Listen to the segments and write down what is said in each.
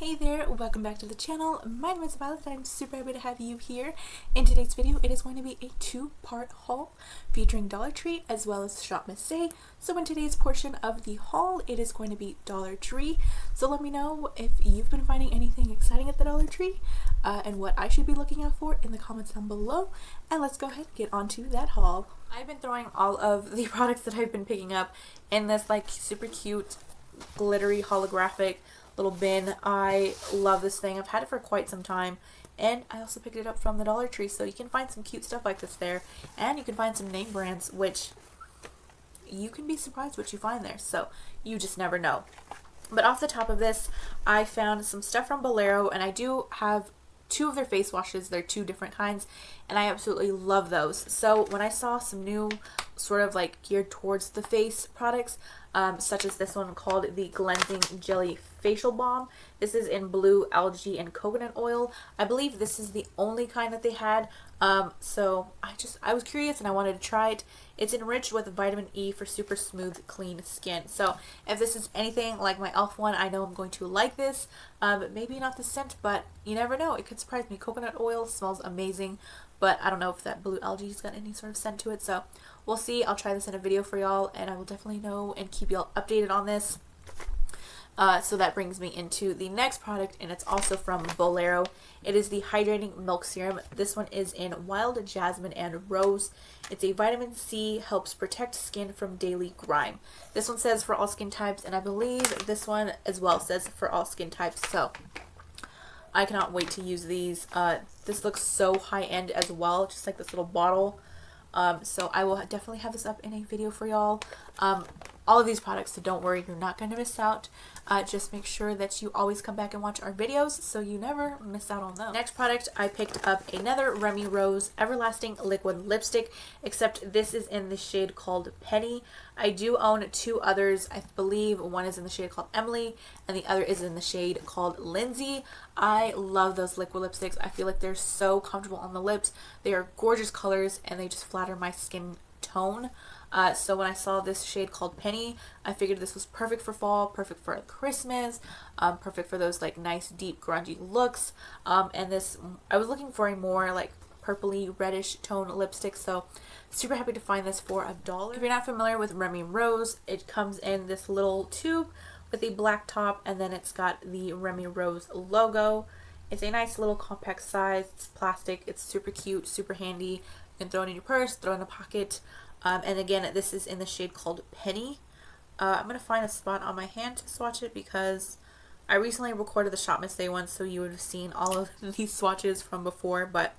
Hey there, welcome back to the channel. My name is Violet and I'm super happy to have you here. In today's video, it is going to be a two-part haul featuring Dollar Tree as well as ShopMissA. So in today's portion of the haul, it is going to be Dollar Tree. So let me know if you've been finding anything exciting at the Dollar Tree and what I should be looking out for in the comments down below. And let's go ahead and get onto that haul. I've been throwing all of the products that I've been picking up in this like super cute glittery holographic little bin. I love this thing. I've had it for quite some time, and I also picked it up from the Dollar Tree, so you can find some cute stuff like this there, and you can find some name brands, which you can be surprised what you find there, so you just never know. But off the top of this, I found some stuff from Bolero, and I do have two of their face washes. They're two different kinds, and I absolutely love those. So when I saw some new sort of like geared towards the face products, such as this one called the Cleansing Jelly Facial Balm. This is in blue, algae, and coconut oil. I believe this is the only kind that they had. So I was curious and I wanted to try it. It's enriched with vitamin E for super smooth, clean skin. So if this is anything like my e.l.f. one, I know I'm going to like this. Maybe not the scent, but you never know. It could surprise me. Coconut oil smells amazing, but I don't know if that blue algae's got any sort of scent to it. So we'll see. I'll try this in a video for y'all, and I will definitely know and keep y'all updated on this. So that brings me into the next product, and it's also from Bolero. It is the Hydrating Milk Serum. This one is in Wild Jasmine and Rose. It's a vitamin C, helps protect skin from daily grime. This one says for all skin types, and I believe this one as well says for all skin types. So I cannot wait to use these. This looks so high-end as well, just like this little bottle. So I will definitely have this up in a video for y'all. All of these products, so don't worry, you're not going to miss out. Just make sure that you always come back and watch our videos so you never miss out on those. Next product, I picked up another Remy Rose Everlasting Liquid Lipstick, except this is in the shade called Penny. I do own two others. I believe one is in the shade called Emily and the other is in the shade called Lindsay. I love those liquid lipsticks. I feel like they're so comfortable on the lips. They are gorgeous colors and they just flatter my skin tone. So when I saw this shade called Penny, I figured this was perfect for fall, perfect for Christmas, perfect for those like nice deep grungy looks. And this, I was looking for a more like purpley reddish tone lipstick, so super happy to find this for $1. If you're not familiar with Remy Rose, it comes in this little tube with a black top, and then it's got the Remy Rose logo. It's a nice little compact size. It's plastic. It's super cute, super handy. You can throw it in your purse, throw it in a pocket. And again, this is in the shade called Penny. I'm going to find a spot on my hand to swatch it because I recently recorded the ShopMissA one, so you would have seen all of these swatches from before, but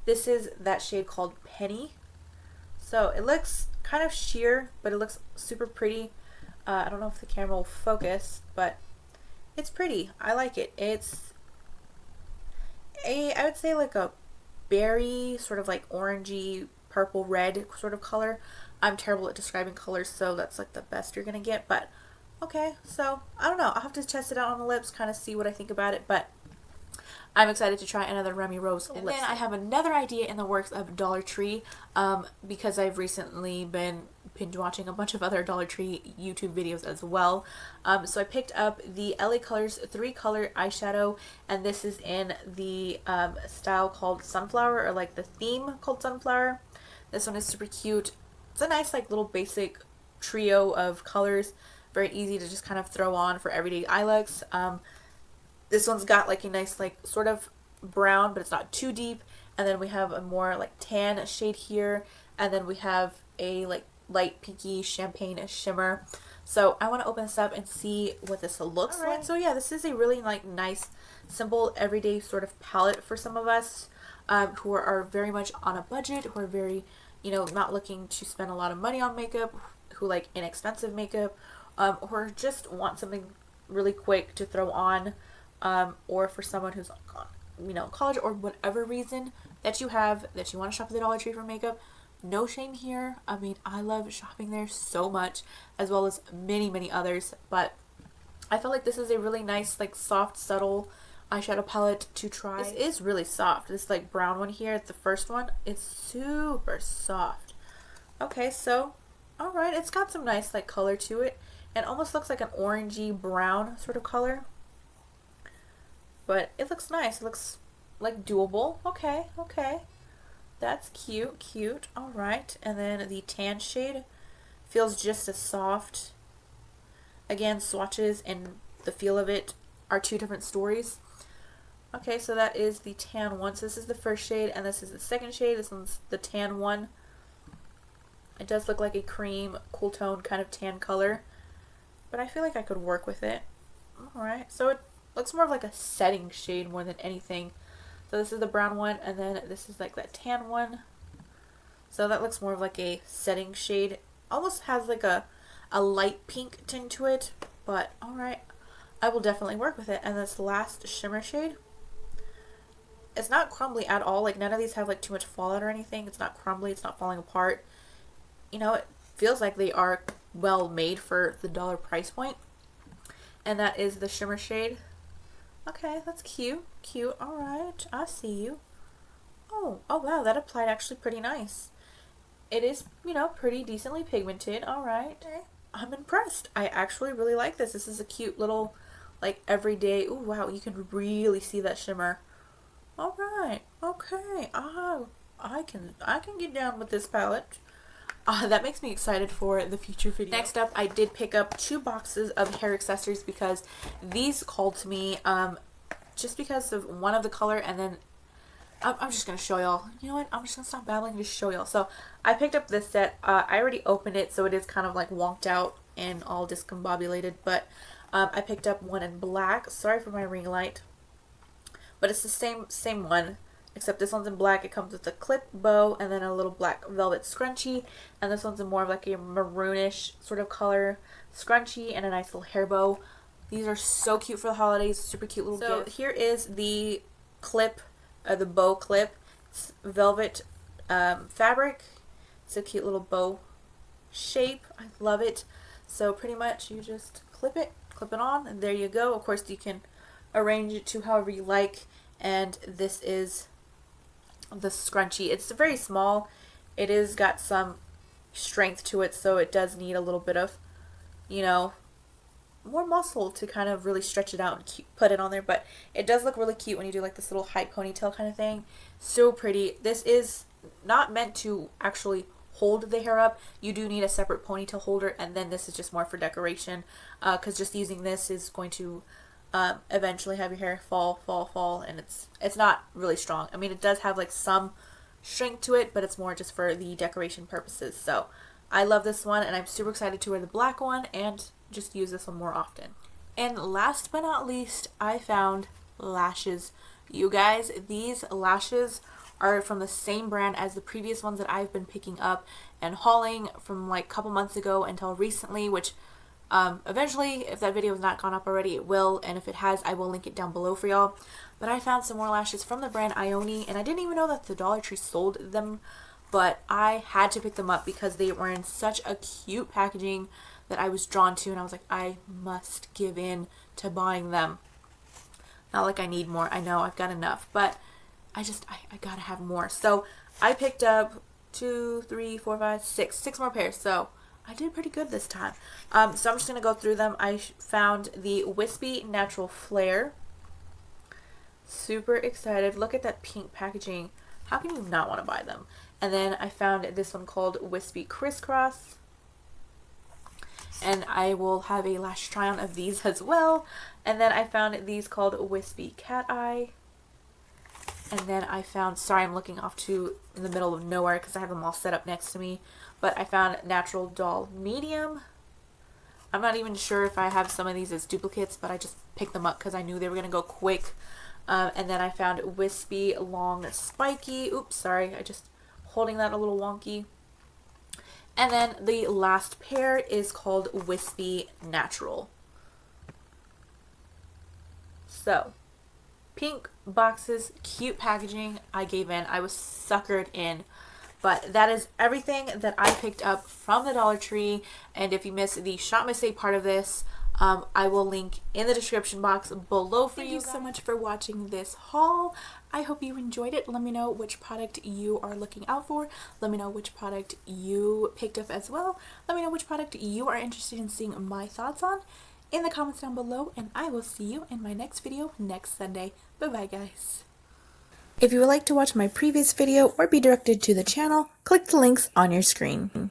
this is that shade called Penny. So it looks kind of sheer, but it looks super pretty. I don't know if the camera will focus, but it's pretty. I like it. It's I would say like a berry, sort of like orangey, purple red sort of color. I'm terrible at describing colors, so that's like the best you're gonna get, but okay. So I don't know, I'll have to test it out on the lips, kind of see what I think about it, but I'm excited to try another Remy Rose lipstick. And then I have another idea in the works of Dollar Tree, because I've recently been binge watching a bunch of other Dollar Tree YouTube videos as well. So I picked up the LA Colors 3-color eyeshadow, and this is in the style called Sunflower, or like the theme called Sunflower. This one is super cute. It's a nice like little basic trio of colors. Very easy to just kind of throw on for everyday eye looks. This one's got like a nice like sort of brown, but it's not too deep. And then we have a more like tan shade here. And then we have a like light pinky champagne shimmer. So I want to open this up and see what this looks like. So yeah, this is a really like nice, simple, everyday sort of palette for some of us who are very much on a budget, who are very, you know, not looking to spend a lot of money on makeup, who like inexpensive makeup, or just want something really quick to throw on, or for someone who's, you know, college or whatever reason that you have that you want to shop at the Dollar Tree for makeup. No shame here. I mean, I love shopping there so much, as well as many, many others, but I feel like this is a really nice, like soft, subtle eyeshadow palette to try. This is really soft. This like brown one here, the first one, it's super soft. Okay, so alright, it's got some nice like color to it, and almost looks like an orangey brown sort of color. but it looks nice. It looks like doable. Okay, okay. That's cute, cute. Alright, and then the tan shade feels just as soft. Again, swatches and the feel of it are two different stories. Okay, so that is the tan one. So this is the first shade and this is the second shade. This one's the tan one. It does look like a cream, cool tone kind of tan color, but I feel like I could work with it. Alright, so it looks more of like a setting shade more than anything. So this is the brown one, and then this is like that tan one. So that looks more of like a setting shade. Almost has like a light pink tint to it, but alright. I will definitely work with it. And this last shimmer shade, it's not crumbly at all. Like none of these have like too much fallout or anything. It's not crumbly. It's not falling apart. You know, it feels like they are well made for the dollar price point. And that is the shimmer shade. Okay, that's cute. Cute. Alright, I see you. Oh wow, that applied actually pretty nice. It is, you know, pretty decently pigmented. Alright. I'm impressed. I actually really like this. This is a cute little, like, everyday. Ooh, wow, you can really see that shimmer. Alright. Okay. I can get down with this palette. That makes me excited for the future video. Next up, I did pick up 2 boxes of hair accessories because these called to me just because of one of the color, and then I'm just going to show y'all. You know what? I'm just going to stop babbling and just show y'all. So I picked up this set. I already opened it, so it is kind of like wonked out and all discombobulated, but I picked up one in black. Sorry for my ring light, but it's the same one. Except this one's in black. It comes with a clip bow and then a little black velvet scrunchie. And this one's in more of like a maroonish sort of color scrunchie and a nice little hair bow. These are so cute for the holidays. Super cute little gift. So here is the clip, the bow clip. It's velvet fabric. It's a cute little bow shape. I love it. So pretty much you just clip it on, and there you go. Of course you can arrange it to however you like. And this is the scrunchie. It's very small. It is got some strength to it, so it does need a little bit of, you know, more muscle to kind of really stretch it out and put it on there. But it does look really cute when you do like this little high ponytail kind of thing. So pretty. This is not meant to actually hold the hair up. You do need a separate ponytail holder, and then this is just more for decoration, because just using this is going to eventually have your hair fall, and it's not really strong. I mean, it does have like some strength to it, but it's more just for the decoration purposes. So I love this one, and I'm super excited to wear the black one and just use this one more often. And last but not least, I found lashes. You guys, these lashes are from the same brand as the previous ones that I've been picking up and hauling from like a couple months ago until recently, which eventually, if that video has not gone up already, it will, and if it has, I will link it down below for y'all. But I found some more lashes from the brand Ioni, and I didn't even know that the Dollar Tree sold them, but I had to pick them up because they were in such a cute packaging that I was drawn to, and I was like, I must give in to buying them. Not like I need more. I know I've got enough, but I gotta have more. So I picked up 2, 3, 4, 5, 6 more pairs. So I did pretty good this time. So I'm just going to go through them. I found the Wispy Natural Flare. Super excited. Look at that pink packaging. How can you not want to buy them? And then I found this one called Wispy Crisscross. And I will have a lash try on of these as well. And then I found these called Wispy Cateye. And then I found, sorry I'm looking off to in the middle of nowhere because I have them all set up next to me. But I found Natural Doll Medium. I'm not even sure if I have some of these as duplicates, but I just picked them up because I knew they were going to go quick. And then I found Wispy Long Spikey. Oops, sorry, I just holding that a little wonky. And then the last pair is called Wispy Natural. So, pink boxes, cute packaging. I gave in. I was suckered in. But that is everything that I picked up from the Dollar Tree. And if you missed the ShopMissA part of this, I will link in the description box below for you. Thank you so much for watching this haul. I hope you enjoyed it. Let me know which product you are looking out for. Let me know which product you picked up as well. Let me know which product you are interested in seeing my thoughts on. in the comments down below, and I will see you in my next video next Sunday. Bye bye guys. If you would like to watch my previous video or be directed to the channel, click the links on your screen.